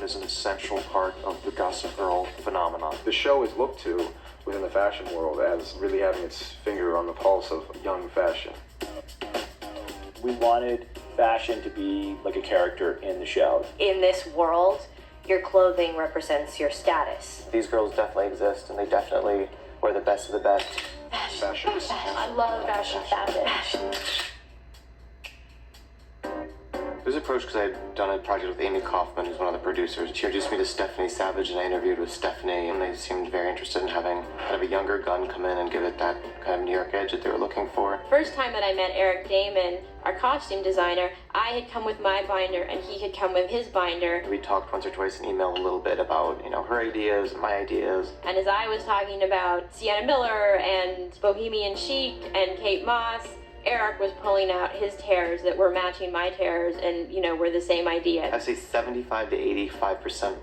is an essential part of the Gossip Girl phenomenon. The show is looked to within the fashion world as really having its finger on the pulse of young fashion. We wanted fashion to be like a character in the show. In this world, your clothing represents your status. These girls definitely exist, and they definitely wear the best of the best. Fashion. I love fashion. I was approached because I had done a project with Amy Kaufman, who's one of the producers. She introduced me to Stephanie Savage, and I interviewed with Stephanie, and they seemed very interested in having kind of a younger gun come in and give it that kind of New York edge that they were looking for. First time that I met Eric Damon, our costume designer, I had come with my binder and he had come with his binder. We talked once or twice in email a little bit about, her ideas and my ideas. And as I was talking about Sienna Miller and Bohemian Chic and Kate Moss, Eric was pulling out his tears that were matching my tears and, were the same idea. I'd say 75 to 85%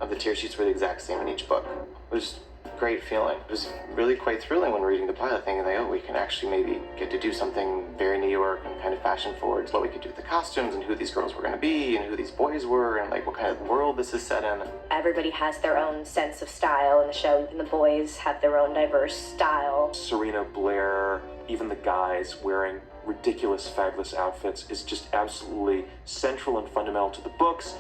of the tear sheets were the exact same in each book. It was a great feeling. It was really quite thrilling when reading the pilot, thinking that, we can actually maybe get to do something very New York and kind of fashion forward. What we could do with the costumes and who these girls were going to be and who these boys were and what kind of world this is set in. Everybody has their own sense of style in the show. Even the boys have their own diverse style. Serena, Blair, even the guys wearing ridiculous, fabulous outfits is just absolutely central and fundamental to the books,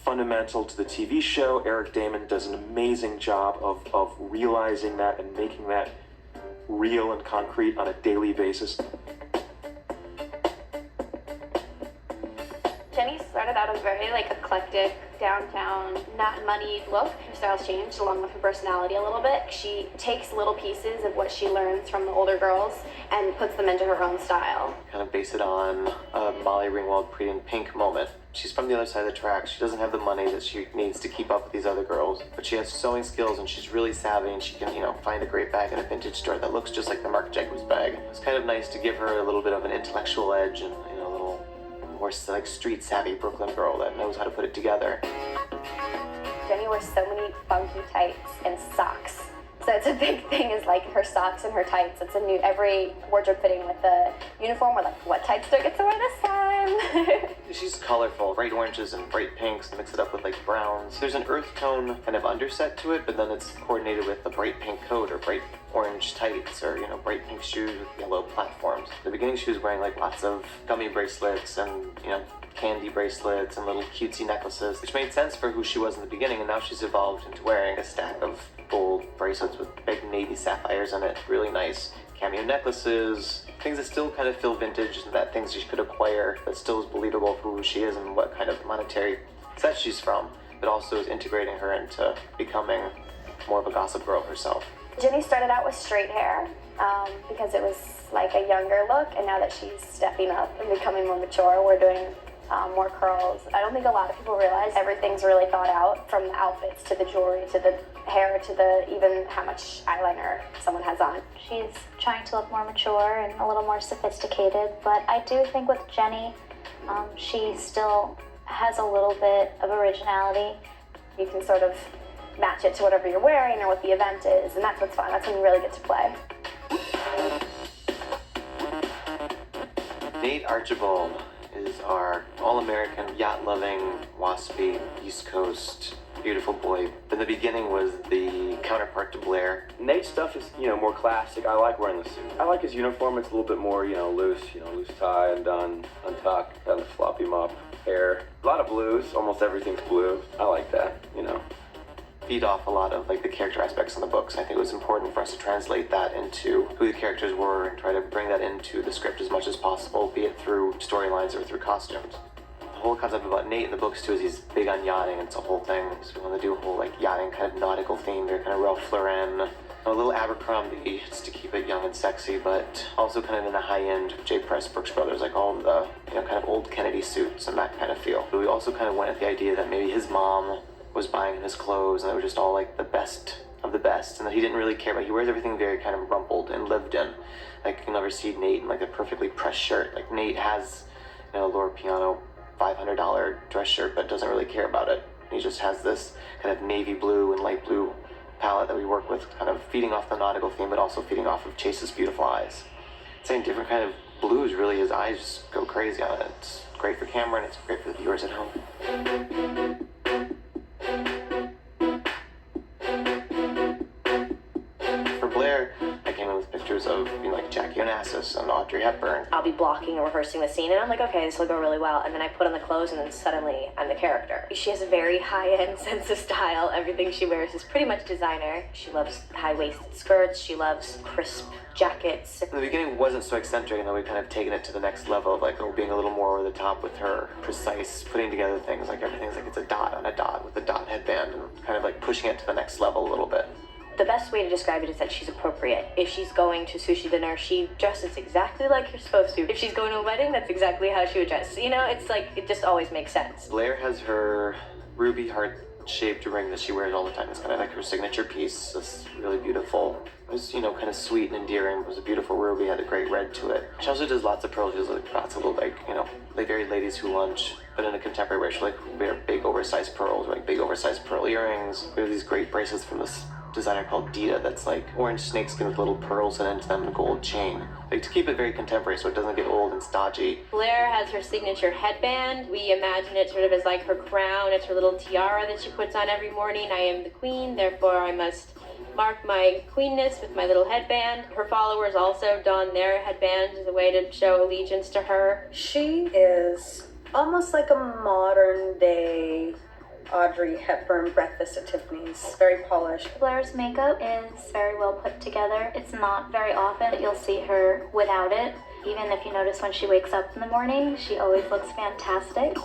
fundamental to the TV show. Eric Damon does an amazing job of realizing that and making that real and concrete on a daily basis. Jenny started out as very eclectic, downtown, not moneyed look. Her style's changed along with her personality a little bit. She takes little pieces of what she learns from the older girls and puts them into her own style. Kind of base it on a Molly Ringwald Pretty in Pink moment. She's from the other side of the tracks. She doesn't have the money that she needs to keep up with these other girls, but she has sewing skills and she's really savvy and she can, find a great bag in a vintage store that looks just like the Marc Jacobs bag. It's kind of nice to give her a little bit of an intellectual edge and, a little more street savvy Brooklyn girl that knows how to put it together. Jenny wears so many funky tights and socks. So it's a big thing is her socks and her tights. It's every wardrobe fitting with the uniform. We're what tights do I get to wear this time? She's colorful, bright oranges and bright pinks, and mix it up with browns. There's an earth tone kind of underset to it, but then it's coordinated with a bright pink coat or bright orange tights or, bright pink shoes with yellow platforms. At the beginning she was wearing lots of gummy bracelets and, candy bracelets and little cutesy necklaces, which made sense for who she was in the beginning, and now she's evolved into wearing a stack of gold bracelets with big navy sapphires in it. Really nice cameo necklaces, things that still kind of feel vintage and that things she could acquire but still is believable for who she is and what kind of monetary set she's from, but also is integrating her into becoming more of a gossip girl herself. Jenny started out with straight hair because it was a younger look, and now that she's stepping up and becoming more mature, we're doing more curls. I don't think a lot of people realize everything's really thought out, from the outfits to the jewelry to the hair to even how much eyeliner someone has on. She's trying to look more mature and a little more sophisticated, but I do think with Jenny, she still has a little bit of originality. You can sort of match it to whatever you're wearing or what the event is, and that's what's fun. That's when you really get to play. Nate Archibald is our all-American, yacht-loving, waspy, East Coast, beautiful boy. In the beginning was the counterpart to Blair. Nate's stuff is, more classic. I like wearing the suit. I like his uniform. It's a little bit more, loose, loose tie, undone, untucked, kind of floppy mop hair. A lot of blues. Almost everything's blue. I like that, Feed off a lot of the character aspects in the books. I think it was important for us to translate that into who the characters were and try to bring that into the script as much as possible, be it through storylines or through costumes. The whole concept about Nate in the books too is he's big on yachting. It's a whole thing. So we want to do a whole yachting kind of nautical theme. They're kind of Ralph Lauren, a little Abercrombie just to keep it young and sexy, but also kind of in the high end J. Press, Brooks Brothers, all the kind of old Kennedy suits and that kind of feel. But we also kind of went at the idea that maybe his mom was buying him his clothes and they were just all the best of the best, and that he didn't really care about. He wears everything very kind of rumpled and lived in. You can never see Nate in a perfectly pressed shirt. Nate has a Laura Piano $500 dress shirt but doesn't really care about it. He just has this kind of navy blue and light blue palette that we work with, kind of feeding off the nautical theme but also feeding off of Chase's beautiful eyes. Saying different kind of blues, really, his eyes just go crazy on it. It's great for camera and it's great for the viewers at home. Audrey Hepburn. I'll be blocking and rehearsing the scene, and I'm like, okay, this will go really well. And then I put on the clothes, and then suddenly I'm the character. She has a very high-end sense of style. Everything she wears is pretty much designer. She loves high-waisted skirts. She loves crisp jackets. In the beginning, it wasn't so eccentric, and then we've kind of taken it to the next level of like being a little more over the top with her precise putting together things. Like everything's like it's a dot on a dot with a dot headband, and kind of like pushing it to the next level a little bit. The best way to describe it is that she's appropriate. If she's going to sushi dinner, she dresses exactly like you're supposed to. If she's going to a wedding, that's exactly how she would dress. You know, it's like, it just always makes sense. Blair has her ruby heart-shaped ring that she wears all the time. It's kind of like her signature piece. It's really beautiful. It was, kind of sweet and endearing. It was a beautiful ruby, had a great red to it. She also does lots of pearls. She does like lots of little, like very ladies who lunch, but in a contemporary way. She like wear big oversized pearls, or like big oversized pearl earrings. We have these great bracelets from this designer called Dita that's like orange snakeskin with little pearls into them and a gold chain. Like to keep it very contemporary so it doesn't get old and stodgy. Blair has her signature headband. We imagine it sort of as like her crown. It's her little tiara that she puts on every morning. I am the queen, therefore I must mark my queenness with my little headband. Her followers also don their headbands as a way to show allegiance to her. She is almost like a modern day Audrey Hepburn Breakfast at Tiffany's. Very polished. Blair's makeup is very well put together. It's not very often that you'll see her without it. Even if you notice when she wakes up in the morning, she always looks fantastic.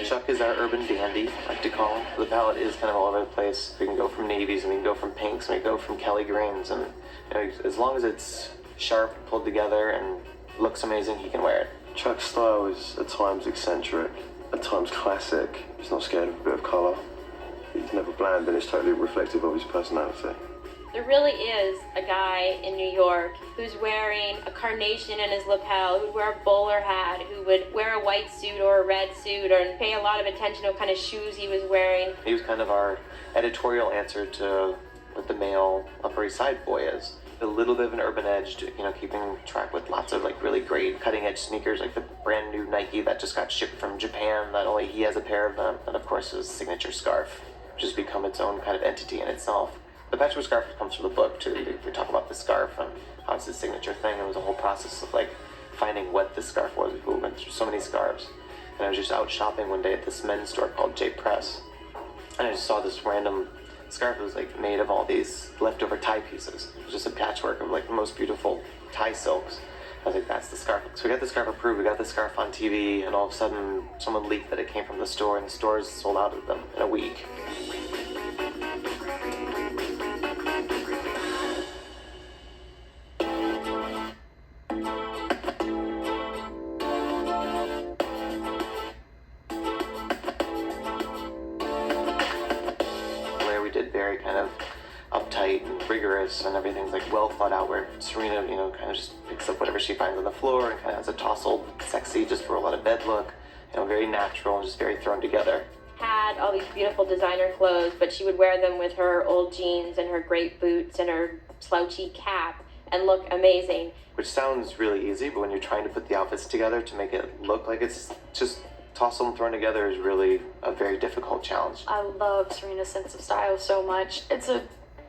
Chuck is our urban dandy, I like to call him. The palette is kind of all over the place. We can go from navies, and we can go from pinks, and we can go from Kelly greens, and as long as it's sharp, pulled together, and looks amazing, he can wear it. Chuck's style is at times eccentric, at times classic. He's not scared of a bit of colour. He's never bland, and it's totally reflective of his personality. There really is a guy in New York who's wearing a carnation in his lapel, who would wear a bowler hat, who would wear a white suit or a red suit, or pay a lot of attention to what kind of shoes he was wearing. He was kind of our editorial answer to what the male Upper East Side boy is. A little bit of an urban edge, keeping track with lots of like really great cutting edge sneakers, like the brand new Nike that just got shipped from Japan, that only he has a pair of them. And of course his signature scarf, which has become its own kind of entity in itself. The patchwork scarf comes from the book too. We talk about the scarf and how it's his signature thing. It was a whole process of like finding what this scarf was. We went through so many scarves. And I was just out shopping one day at this men's store called J Press. And I just saw this random scarf that was like made of all these leftover tie pieces. It was just a patchwork of like the most beautiful tie silks. I was like, that's the scarf. So we got the scarf approved, we got the scarf on TV, and all of a sudden someone leaked that it came from the store, and the stores sold out of them in a week. Very kind of uptight and rigorous, and everything's like well thought out, where Serena, kind of just picks up whatever she finds on the floor and kind of has a tousled, sexy, just roll out of bed look, very natural and just very thrown together. Had all these beautiful designer clothes, but she would wear them with her old jeans and her great boots and her slouchy cap and look amazing. Which sounds really easy, but when you're trying to put the outfits together to make it look like it's just tossed and thrown together is really a very difficult challenge. I love Serena's sense of style so much. It's a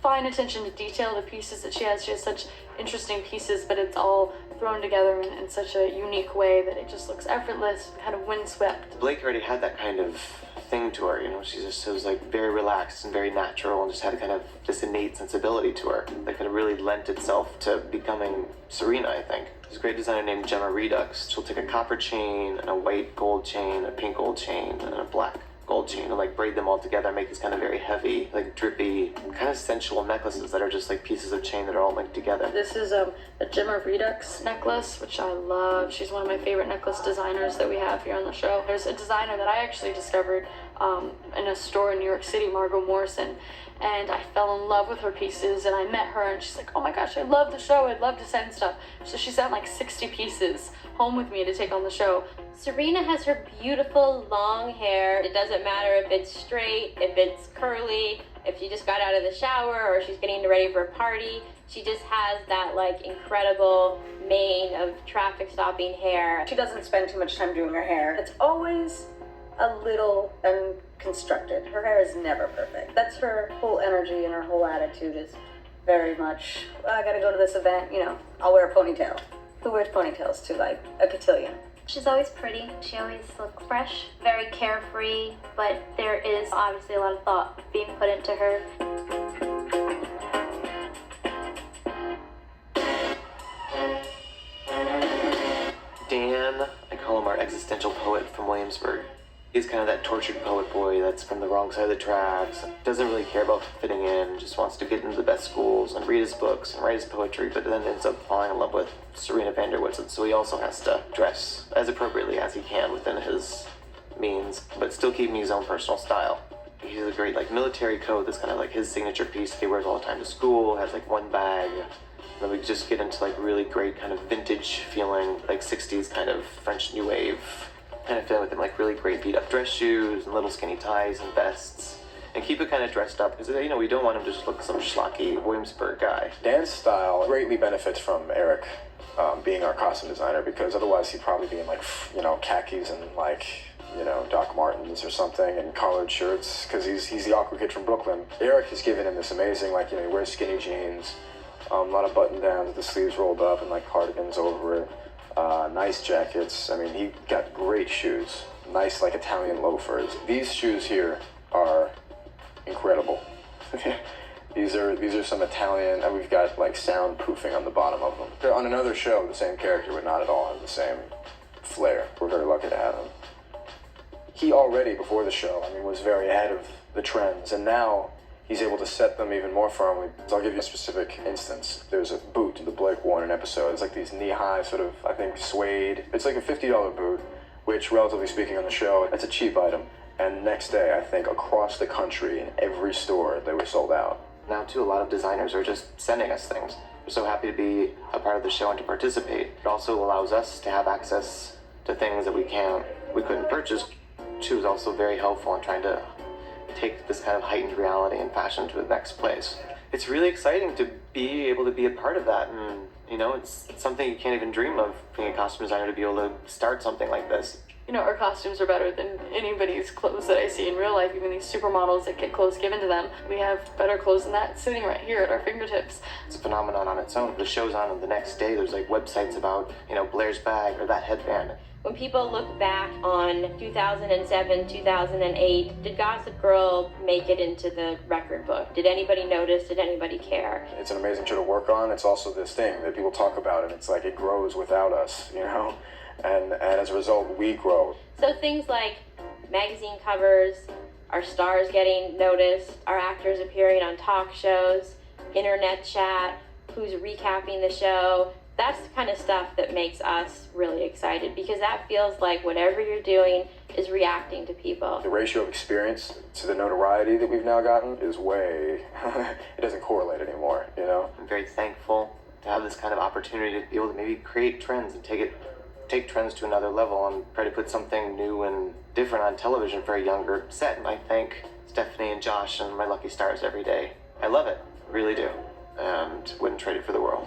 fine attention to detail, the pieces that she has. She has such interesting pieces, but it's all thrown together in such a unique way that it just looks effortless, kind of windswept. Blake already had that kind of thing to her, she just was like very relaxed and very natural, and just had kind of this innate sensibility to her that kind of really lent itself to becoming Serena, I think. There's a great designer named Gemma Redux. She'll take a copper chain and a white gold chain, a pink gold chain, and a black gold chain, and like braid them all together and make these kind of very heavy, like drippy, kind of sensual necklaces that are just like pieces of chain that are all linked together. This is a Gemma Redux necklace, which I love. She's one of my favorite necklace designers that we have here on the show. There's a designer that I actually discovered in a store in New York City, Margot Morrison, and I fell in love with her pieces, and I met her, and she's like, oh my gosh, I love the show, I'd love to send stuff. So she sent like 60 pieces home with me to take on the show. Serena has her beautiful long hair. It doesn't matter if it's straight, if it's curly, if she just got out of the shower or she's getting ready for a party. She just has that like incredible mane of traffic stopping hair. She doesn't spend too much time doing her hair. It's always a little unconstructed. Her hair is never perfect. That's her whole energy, and her whole attitude is very much, I gotta go to this event, I'll wear a ponytail. Who wears ponytails to like a cotillion? She's always pretty. She always looks fresh, very carefree, but there is obviously a lot of thought being put into her. Dan, I call him our existential poet from Williamsburg. He's kind of that tortured poet boy that's from the wrong side of the tracks, doesn't really care about fitting in, just wants to get into the best schools and read his books and write his poetry, but then ends up falling in love with Serena van der Woodsen, so he also has to dress as appropriately as he can within his means, but still keeping his own personal style. He has a great military coat that's kind of like his signature piece he wears all the time to school, has one bag. And then we just get into really great kind of vintage feeling, 60s kind of French New Wave kind of feeling with him, really great beat up dress shoes and little skinny ties and vests. And keep it kind of dressed up because, we don't want him to just look some schlocky Williamsburg guy. Dan's style greatly benefits from Eric being our costume designer, because otherwise he'd probably be in khakis and Doc Martens or something and collared shirts, because he's the awkward kid from Brooklyn. Eric has given him this amazing, he wears skinny jeans, a lot of button downs with the sleeves rolled up and cardigans over it, nice jackets. He got great shoes, nice Italian loafers. These shoes here are incredible. These are some Italian, and we've got soundproofing on the bottom of them. They're on another show, the same character would not at all have the same flair. We're very lucky to have him. He already, before the show, was very ahead of the trends, and now he's able to set them even more firmly. So I'll give you a specific instance. There's a boot that Blake wore in an episode. It's these knee-high sort of, I think, suede. It's a $50 boot, which, relatively speaking on the show, it's a cheap item. And next day, I think, across the country, in every store, they were sold out. Now, too, a lot of designers are just sending us things. We're so happy to be a part of the show and to participate. It also allows us to have access to things that we couldn't purchase. She was also very helpful in trying to take this kind of heightened reality and fashion to the next place. It's really exciting to be able to be a part of that, and it's something you can't even dream of, being a costume designer, to be able to start something like this. Our costumes are better than anybody's clothes that I see in real life, even these supermodels that get clothes given to them. We have better clothes than that sitting right here at our fingertips. It's a phenomenon on its own. The show's on, and the next day there's websites about, Blair's bag or that headband. When people look back on 2007, 2008, did Gossip Girl make it into the record book? Did anybody notice? Did anybody care? It's an amazing show to work on. It's also this thing that people talk about, and it's it grows without us, And as a result, we grow. So things like magazine covers, our stars getting noticed, our actors appearing on talk shows, internet chat, who's recapping the show, that's the kind of stuff that makes us really excited, because that feels like whatever you're doing is reacting to people. The ratio of experience to the notoriety that we've now gotten is way, it doesn't correlate anymore, I'm very thankful to have this kind of opportunity to be able to maybe create trends and take trends to another level and try to put something new and different on television for a younger set. And I thank Stephanie and Josh and my lucky stars every day. I love it, really do, and wouldn't trade it for the world.